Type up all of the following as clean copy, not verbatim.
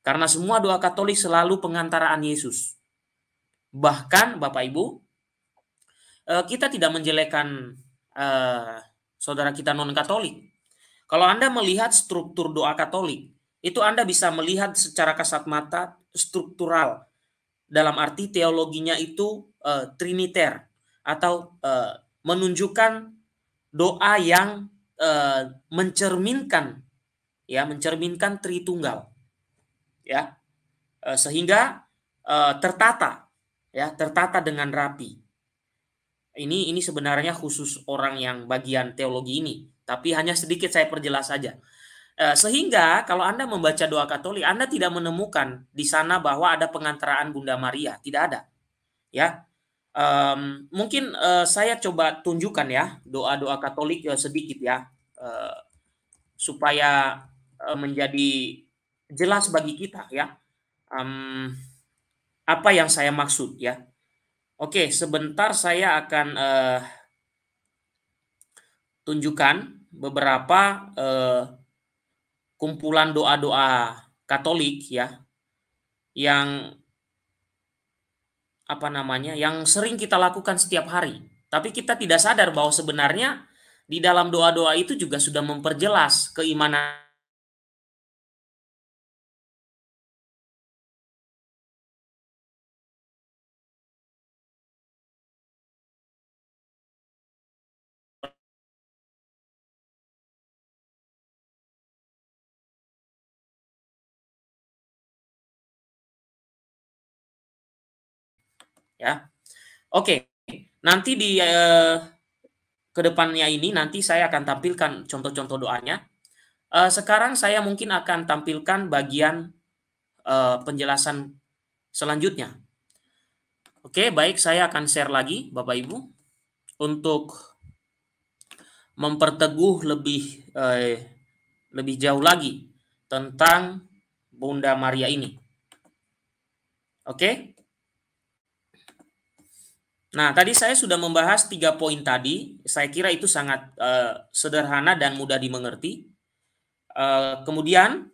Karena semua doa Katolik selalu pengantaraan Yesus. Bahkan Bapak Ibu, kita tidak menjelekkan saudara kita non-Katolik. Kalau Anda melihat struktur doa Katolik, itu Anda bisa melihat secara kasat mata struktural. Dalam arti teologinya itu triniter atau menunjukkan doa yang mencerminkan Tritunggal, ya, sehingga tertata dengan rapi. Ini sebenarnya khusus orang yang bagian teologi ini, tapi hanya sedikit saya perjelas saja. Sehingga kalau Anda membaca doa Katolik, Anda tidak menemukan di sana bahwa ada pengantaraan Bunda Maria, tidak ada, ya. Mungkin saya coba tunjukkan ya doa-doa Katolik sedikit ya, supaya menjadi jelas bagi kita ya, apa yang saya maksud ya. Oke, sebentar saya akan tunjukkan beberapa kumpulan doa-doa Katolik ya, yang yang sering kita lakukan setiap hari. Tapi kita tidak sadar bahwa sebenarnya di dalam doa-doa itu juga sudah memperjelas keimanan. Ya, oke. Nanti di kedepannya ini nanti saya akan tampilkan contoh-contoh doanya. Sekarang saya mungkin akan tampilkan bagian penjelasan selanjutnya. Oke, baik, saya akan share lagi Bapak Ibu untuk memperteguh lebih jauh lagi tentang Bunda Maria ini. Oke. Nah, tadi saya sudah membahas 3 poin tadi. Saya kira itu sangat sederhana dan mudah dimengerti. Kemudian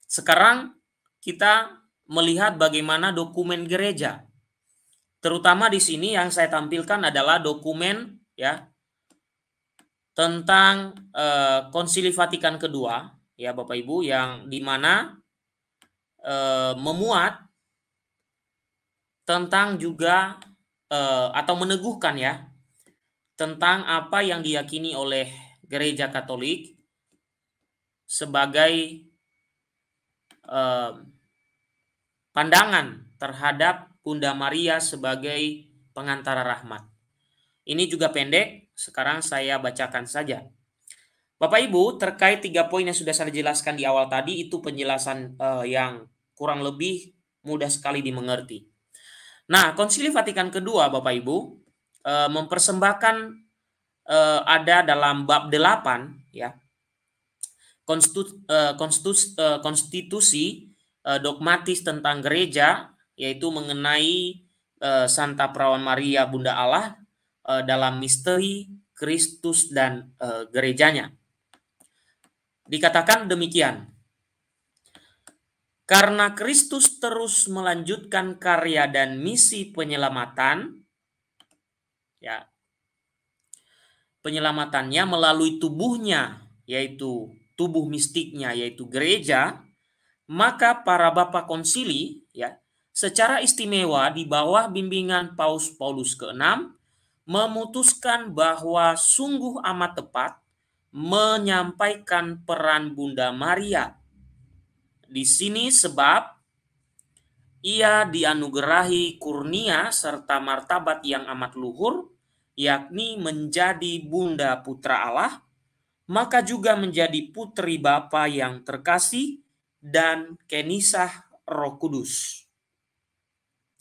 sekarang kita melihat bagaimana dokumen gereja. Terutama di sini yang saya tampilkan adalah dokumen ya tentang Konsili Vatikan kedua ya Bapak Ibu, yang dimana memuat tentang juga atau meneguhkan ya tentang apa yang diyakini oleh Gereja Katolik sebagai pandangan terhadap Bunda Maria sebagai pengantara rahmat. Ini juga pendek, sekarang saya bacakan saja. Bapak Ibu, terkait 3 poin yang sudah saya jelaskan di awal tadi, itu penjelasan yang kurang lebih mudah sekali dimengerti. Nah, Konsili Vatikan kedua Bapak Ibu mempersembahkan ada dalam bab 8 ya, konstitusi dogmatis tentang gereja, yaitu mengenai Santa Perawan Maria Bunda Allah dalam misteri Kristus dan gerejanya. Dikatakan demikian: karena Kristus terus melanjutkan karya dan misi penyelamatan, ya, penyelamatannya melalui tubuhnya, yaitu tubuh mistiknya, yaitu gereja, maka para bapa konsili, ya, secara istimewa di bawah bimbingan Paus Paulus ke-6 memutuskan bahwa sungguh amat tepat menyampaikan peran Bunda Maria di sini sebab ia dianugerahi kurnia serta martabat yang amat luhur, yakni menjadi Bunda Putra Allah, maka juga menjadi putri Bapa yang terkasih dan kenisah Roh Kudus.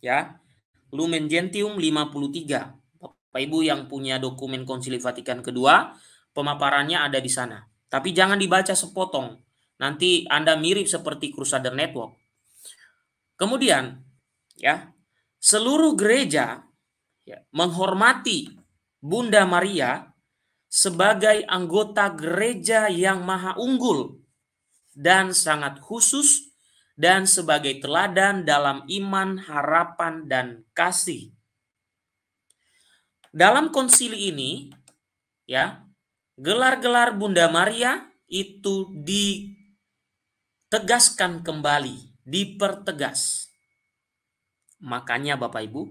Ya, Lumen Gentium 53. Bapak Ibu yang punya dokumen Konsili Vatikan kedua, pemaparannya ada di sana. Tapi jangan dibaca sepotong. Nanti Anda mirip seperti Crusader Network. Kemudian, ya, seluruh gereja ya, menghormati Bunda Maria sebagai anggota gereja yang maha unggul dan sangat khusus dan sebagai teladan dalam iman, harapan, dan kasih. Dalam konsili ini, ya, gelar-gelar Bunda Maria itu ditegaskan kembali, dipertegas. Makanya Bapak Ibu,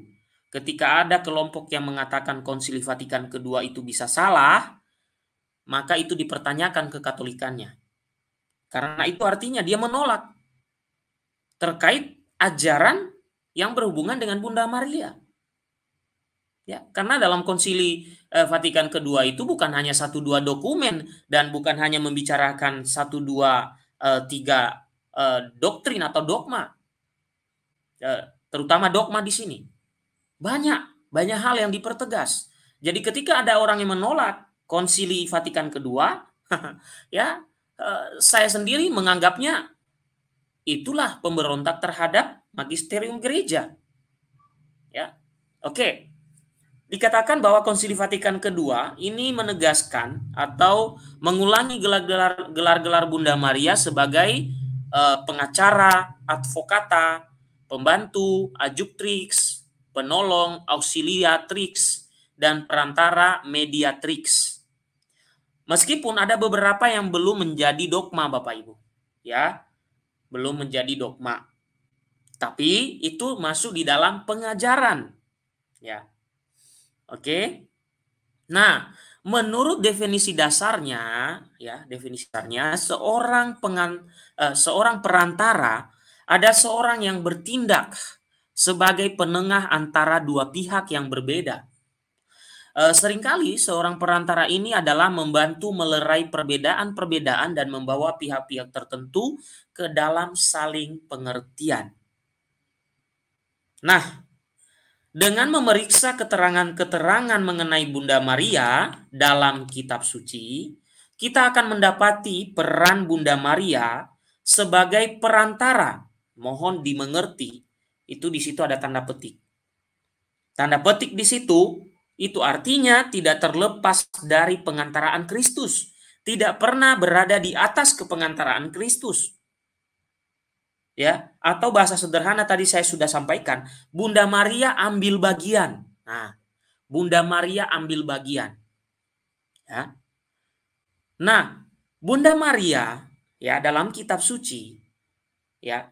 ketika ada kelompok yang mengatakan Konsili Vatikan kedua itu bisa salah, maka itu dipertanyakan kekatolikannya. Karena itu artinya dia menolak terkait ajaran yang berhubungan dengan Bunda Maria. Ya, karena dalam Konsili Vatikan kedua itu bukan hanya 1-2 dokumen dan bukan hanya membicarakan 1-2-3 doktrin atau dogma. Terutama dogma di sini. Banyak hal yang dipertegas. Jadi ketika ada orang yang menolak Konsili Vatikan kedua, ya, saya sendiri menganggapnya itulah pemberontak terhadap magisterium gereja. Ya. Oke. Dikatakan bahwa Konsili Vatikan kedua ini menegaskan atau mengulangi gelar-gelar Bunda Maria sebagai pengacara, advokata, pembantu, adjutrix, penolong, auxiliatrix, dan perantara mediatrix. Meskipun ada beberapa yang belum menjadi dogma, Bapak Ibu, ya, belum menjadi dogma, tapi itu masuk di dalam pengajaran, ya. Oke. Nah, menurut definisi dasarnya, ya, definisi dasarnya seorang perantara ada seorang yang bertindak sebagai penengah antara dua pihak yang berbeda. Seringkali seorang perantara ini adalah membantu melerai perbedaan-perbedaan dan membawa pihak-pihak tertentu ke dalam saling pengertian. Nah, dengan memeriksa keterangan-keterangan mengenai Bunda Maria dalam kitab suci, kita akan mendapati peran Bunda Maria sebagai perantara. Mohon dimengerti, itu di situ ada tanda petik. Tanda petik di situ itu artinya tidak terlepas dari pengantaraan Kristus, tidak pernah berada di atas kepengantaraan Kristus. Ya, atau bahasa sederhana tadi saya sudah sampaikan, Bunda Maria ambil bagian. Nah, Bunda Maria ambil bagian. Ya. Nah, Bunda Maria ya dalam kitab suci ya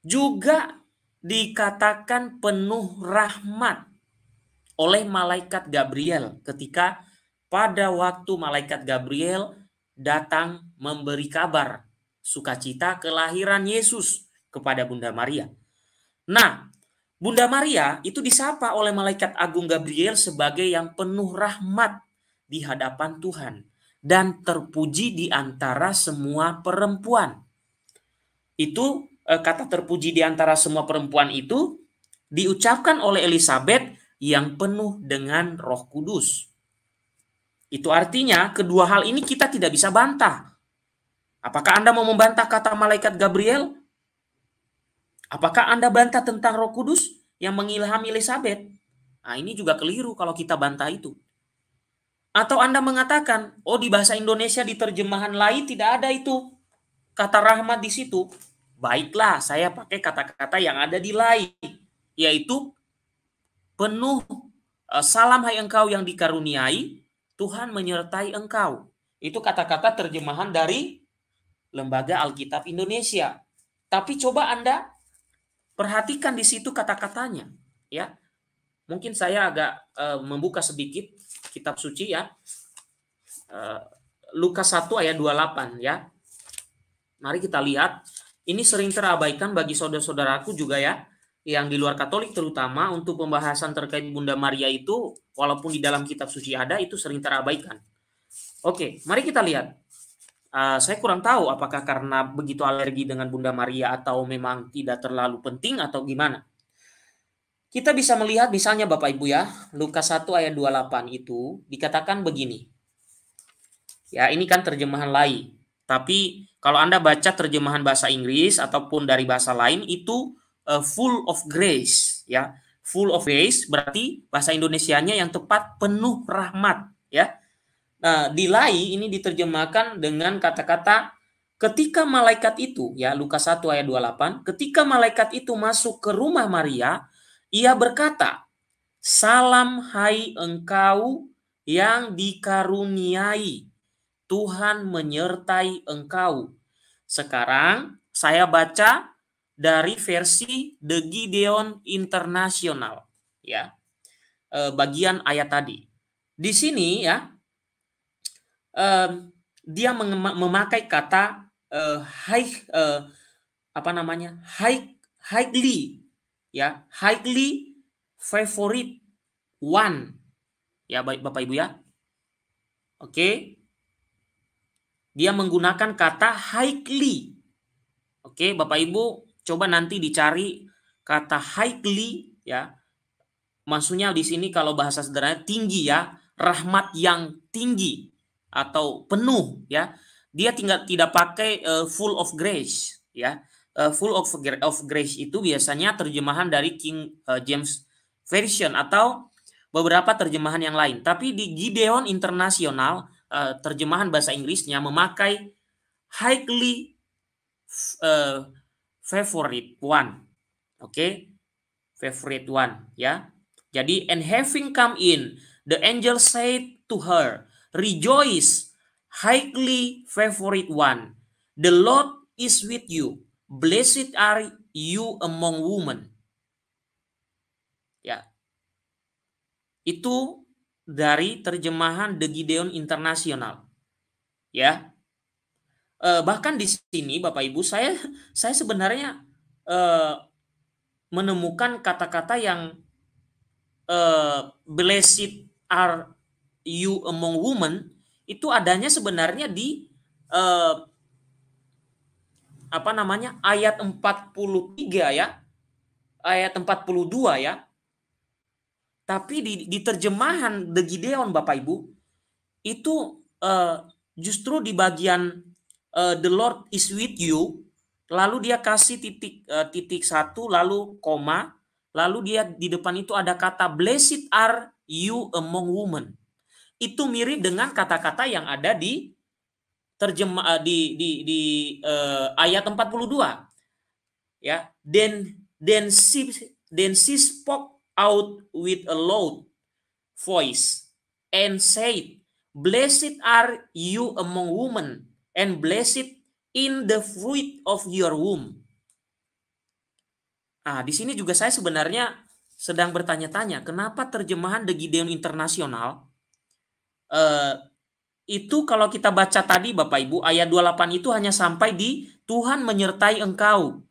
juga dikatakan penuh rahmat oleh malaikat Gabriel ketika pada waktu malaikat Gabriel datang memberi kabar sukacita kelahiran Yesus kepada Bunda Maria. Nah, Bunda Maria itu disapa oleh malaikat agung Gabriel sebagai yang penuh rahmat di hadapan Tuhan dan terpuji di antara semua perempuan. Itu kata terpuji di antara semua perempuan itu diucapkan oleh Elizabeth yang penuh dengan Roh Kudus. Itu artinya kedua hal ini kita tidak bisa bantah. Apakah Anda mau membantah kata malaikat Gabriel? Apakah Anda bantah tentang Roh Kudus yang mengilhami Elizabeth? Nah, ini juga keliru kalau kita bantah itu. Atau Anda mengatakan, oh di bahasa Indonesia di terjemahan lain tidak ada itu kata rahmat di situ. Baiklah, saya pakai kata-kata yang ada di lain, yaitu penuh salam hai engkau yang dikaruniai, Tuhan menyertai engkau. Itu kata-kata terjemahan dari Lembaga Alkitab Indonesia. Tapi coba Anda perhatikan di situ kata-katanya, ya. Mungkin saya agak membuka sedikit kitab suci ya. Lukas 1 ayat 28 ya. Mari kita lihat. Ini sering terabaikan bagi saudara-saudaraku juga ya, yang di luar Katolik terutama, untuk pembahasan terkait Bunda Maria itu, walaupun di dalam kitab suci ada, itu sering terabaikan. Oke, mari kita lihat. Saya kurang tahu apakah karena begitu alergi dengan Bunda Maria atau memang tidak terlalu penting atau gimana. Kita bisa melihat misalnya Bapak Ibu ya, Lukas 1 ayat 28 itu dikatakan begini. Ya, ini kan terjemahan lain. Tapi kalau Anda baca terjemahan bahasa Inggris ataupun dari bahasa lain itu full of grace ya. Full of grace berarti bahasa Indonesianya yang tepat penuh rahmat ya. Nah, di lain ini diterjemahkan dengan kata-kata Ketika malaikat itu, ya Lukas 1 ayat 28, ketika malaikat itu masuk ke rumah Maria, ia berkata, "Salam hai engkau yang dikaruniai, Tuhan menyertai engkau." Sekarang saya baca dari versi The Gideon International, ya, bagian ayat tadi. Di sini ya, dia memakai kata highly, ya, highly favorite one, ya Bapak Ibu ya. Oke, dia menggunakan kata highly. Oke, Bapak Ibu coba nanti dicari kata highly, ya. Maksudnya di sini kalau bahasa sederhana tinggi, ya, rahmat yang tinggi atau penuh, ya. Dia tidak pakai full of grace, ya. Full of grace itu biasanya terjemahan dari King James Version atau beberapa terjemahan yang lain. Tapi di Gideon International terjemahan bahasa Inggrisnya memakai highly favorite one. Oke. Favorite one, ya. Jadi, and having come in, the angel said to her, "Rejoice, highly favorite one. The Lord is with you. Blessed are you among women." Ya. Itu dari terjemahan The Gideon International. Ya. Bahkan di sini Bapak Ibu, saya sebenarnya menemukan kata-kata yang blessed are you among women itu adanya sebenarnya di ayat 43, ya. Ayat 42, ya. Tapi di terjemahan The Gideon Bapak Ibu itu justru di bagian the Lord is with you, lalu dia kasih titik satu, lalu koma, lalu dia di depan itu ada kata blessed are you among women. Itu mirip dengan kata-kata yang ada di terjemah di ayat 42. Ya, then she spoke out with a loud voice and said, "Blessed are you among women, and blessed in the fruit of your womb." Di sini juga saya sebenarnya sedang bertanya-tanya, kenapa terjemahan The Gideon International itu kalau kita baca tadi Bapak Ibu, ayat 28 itu hanya sampai di Tuhan menyertai engkau,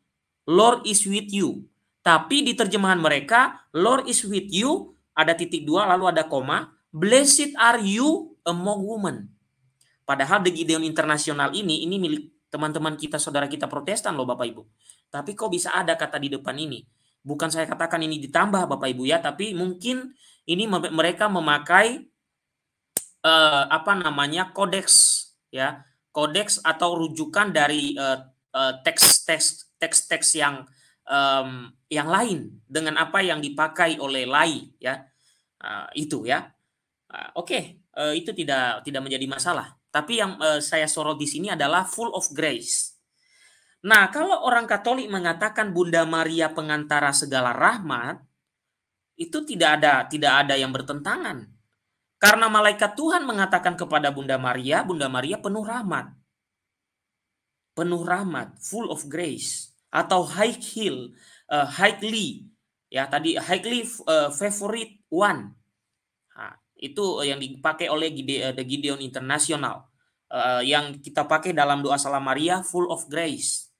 Lord is with you. Tapi di terjemahan mereka, Lord is with you, ada titik dua, lalu ada koma, blessed are you among women. Padahal The Gideon International ini milik teman-teman kita, saudara kita Protestan loh Bapak Ibu. Tapi kok bisa ada kata di depan ini? Bukan saya katakan ini ditambah Bapak Ibu ya, tapi mungkin ini mereka memakai kodeks, ya, kodeks atau rujukan dari teks-teks yang lain dengan apa yang dipakai oleh lai, ya. Itu ya. Oke, itu tidak menjadi masalah. Tapi yang saya sorot di sini adalah full of grace. Nah, kalau orang Katolik mengatakan Bunda Maria pengantara segala rahmat, itu tidak ada yang bertentangan. Karena malaikat Tuhan mengatakan kepada Bunda Maria penuh rahmat. Penuh rahmat, full of grace, atau highly, ya tadi highly favorite one. Itu yang dipakai oleh The Gideon International. Yang kita pakai dalam doa Salam Maria, full of grace.